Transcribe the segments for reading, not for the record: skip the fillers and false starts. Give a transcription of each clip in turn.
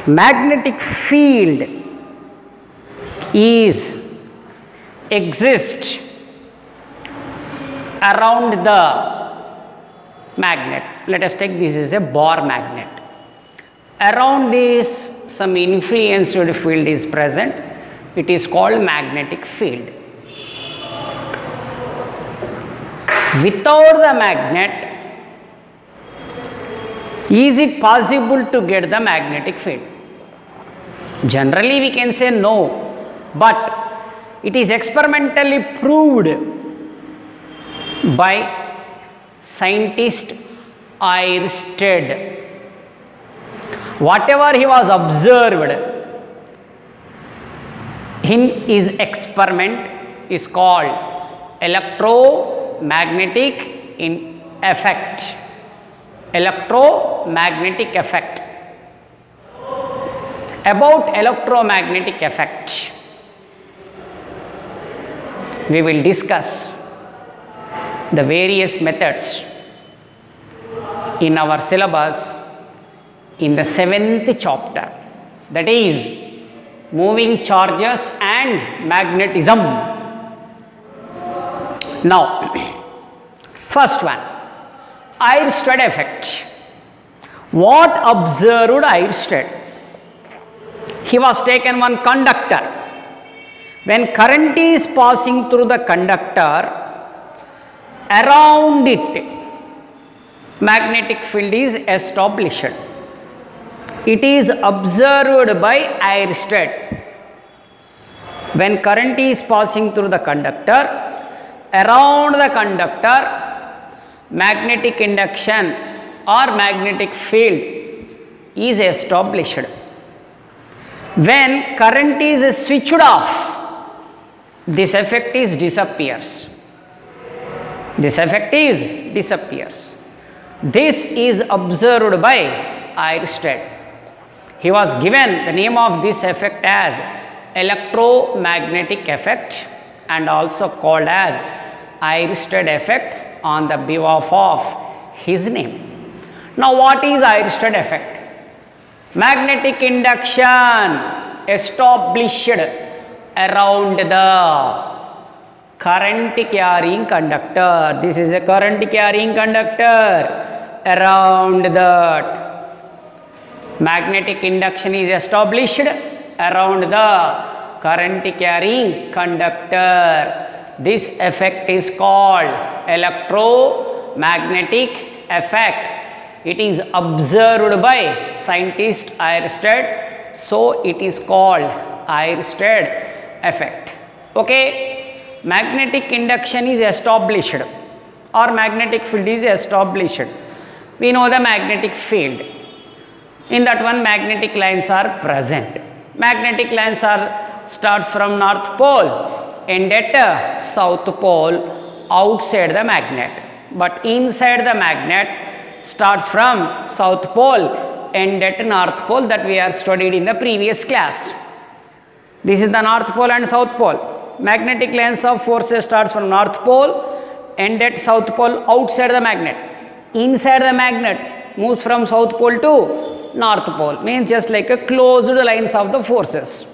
magnetic field exists around the magnet. Let us take this is a bar magnet. Around this some influenced field is present. It is called magnetic field. Without the magnet, is it possible to get the magnetic field? Generally we can say no, but it is experimentally proved by scientist Ørsted. Whatever he was observed in his experiment is called electromagnetic effect. Electromagnetic effect. About electromagnetic effect, we will discuss the various methods in our syllabus in the 7th chapter, that is moving charges and magnetism. Now, first one, Ørsted effect. What observed Ørsted? He was taken one conductor. When current is passing through the conductor, around it magnetic field is established. It is observed by Ørsted. When current is passing through the conductor, around the conductor magnetic induction or magnetic field is established. When current is switched off, this effect is disappears. This effect is disappears. This is observed by Ørsted. He was given the name of this effect as electromagnetic effect and also called as Ørsted effect on the behalf of his name. Now, what is Ørsted effect? Magnetic induction established around the current carrying conductor. This is a current carrying conductor. Around that magnetic induction is established around the current carrying conductor. This effect is called electromagnetic effect. It is observed by scientist Ørsted, so it is called Ørsted effect. Okay, magnetic induction is established or magnetic field is established. We know the magnetic field. In that one, magnetic lines are present. Magnetic lines are starts from North Pole and at South Pole outside the magnet, but inside the magnet starts from South Pole and at North Pole, that we are studied in the previous class. This is the North Pole and South Pole. Magnetic lines of forces starts from North Pole and at South Pole outside the magnet. Inside the magnet moves from South Pole to North Pole, means just like a closed lines of the forces.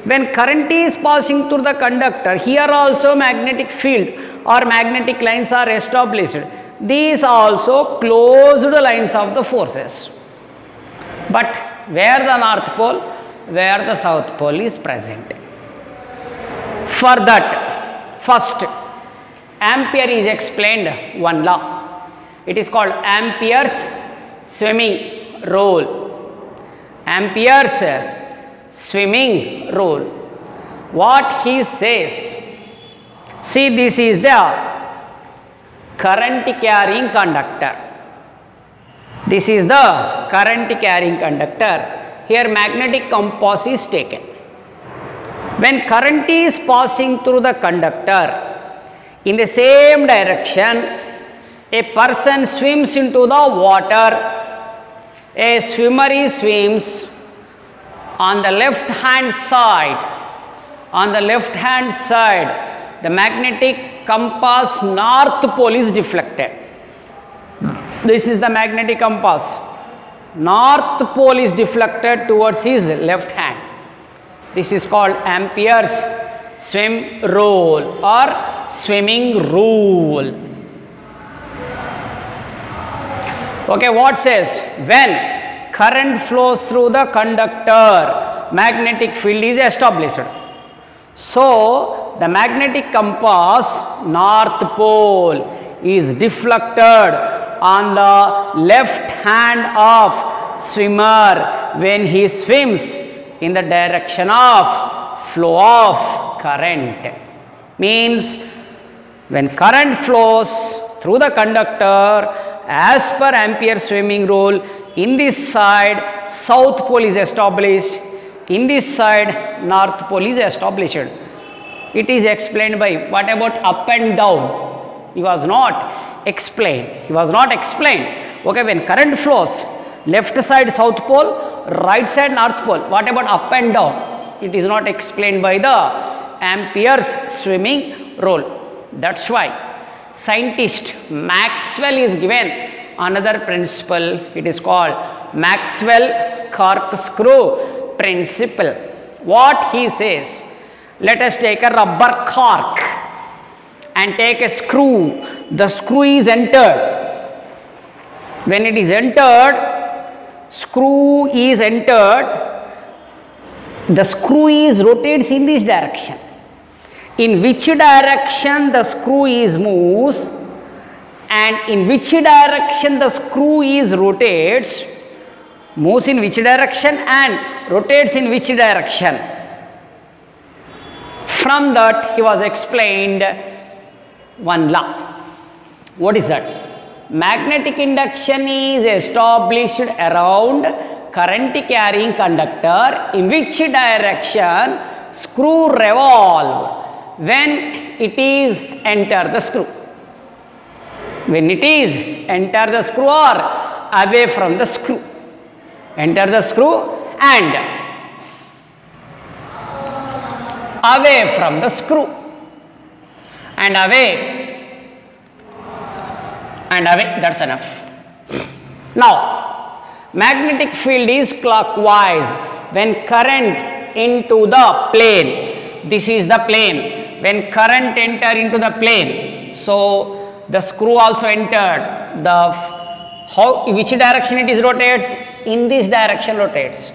When current is passing through the conductor, here also magnetic field or magnetic lines are established. These also closed lines of the forces. But where the North Pole, where the South Pole is present. For that, first Ampere is explained one law. It is called Ampere's swimming rule. Ampere's swimming rule. What he says, see, this is the current carrying conductor. This is the current carrying conductor. Here magnetic compass is taken. When current is passing through the conductor in the same direction, a person swims into the water. A swimmer swims on the left hand side. On the left hand side, the magnetic compass North Pole is deflected. This is the magnetic compass. north pole is deflected towards his left hand. This is called Ampere's swim rule or swimming rule. Okay, what says? When current flows through the conductor, magnetic field is established. So, the magnetic compass north pole is deflected on the left hand of swimmer when he swims in the direction of flow of current. Means when current flows through the conductor as per Ampere's swimming rule, in this side south pole is established, in this side north pole is established. It is explained by what about up and down? It was not explained. It was not explained. Okay, when current flows, left side south pole, right side north pole. What about up and down? It is not explained by the Ampere's swimming rule. That's why scientist Maxwell is given another principle. It is called Maxwell corkscrew principle. What he says? Let us take a rubber cork and take a screw. The screw is entered. When it is entered, screw is entered, the screw is rotates in this direction. In which direction the screw is moves and in which direction the screw is rotates, moves in which direction and rotates in which direction. From that he was explained one law. What is that? Magnetic induction is established around current carrying conductor in which direction screw revolve when it is enter the screw. When it is enter the screw or away from the screw. Enter the screw and away from the screw and away, that's enough. Now, magnetic field is clockwise when current into the plane. This is the plane. When current enter into the plane, so the screw also entered. Which direction it is rotates? In this direction rotates.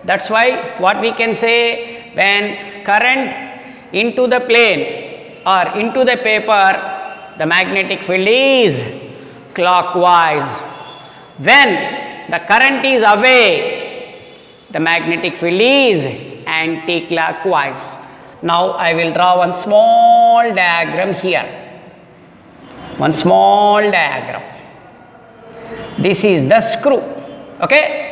That's why what we can say, when current into the plane or into the paper, the magnetic field is clockwise. When the current is away, the magnetic field is anti-clockwise. Now I will draw one small diagram here. One small diagram. This is the screw. Okay.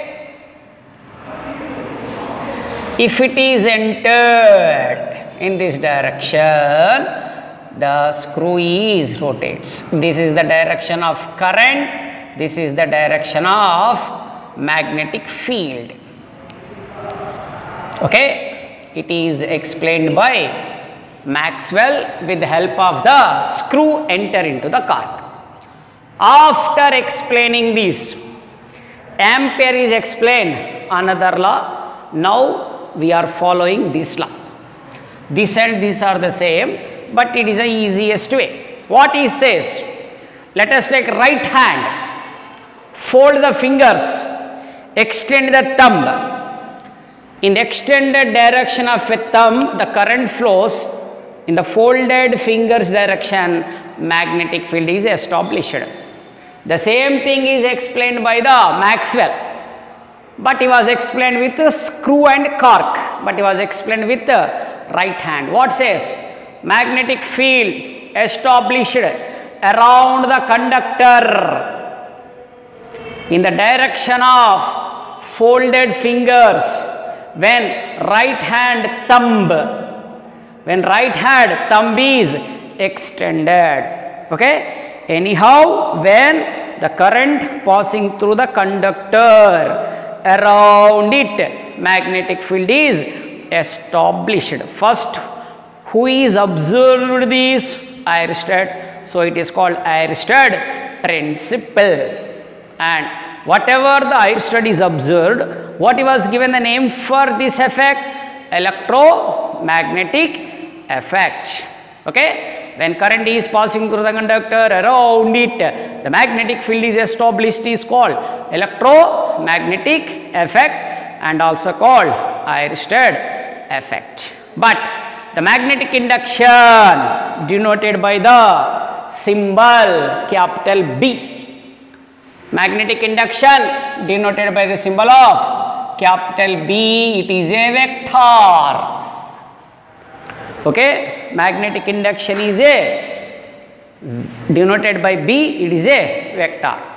If it is entered in this direction, the screw is rotates. This is the direction of current. This is the direction of magnetic field. Okay. It is explained by Maxwell with the help of the screw enter into the cork. After explaining this, Ampere is explained another law. Now we are following this law. This and this are the same, but it is the easiest way. What he says, let us take right hand, fold the fingers, extend the thumb. In the extended direction of a thumb, the current flows. In the folded fingers direction, magnetic field is established. The same thing is explained by the Maxwell, but he was explained with the screw and cork, but he was explained with the right hand. What says? Magnetic field established around the conductor in the direction of folded fingers when right hand thumb is extended. Okay. Anyhow, when the current passing through the conductor around it, magnetic field is established. First, who is observed this? Oersted. So it is called Oersted principle. And whatever the Oersted is observed, what he was given the name for this effect? Electromagnetic effect. Okay, when current is passing through the conductor, around it the magnetic field is established, is called electromagnetic effect and also called Oersted effect. But the magnetic induction denoted by the symbol capital B. Magnetic induction denoted by the symbol of capital B, it is a vector. Okay, magnetic induction is a denoted by B, it is a vector.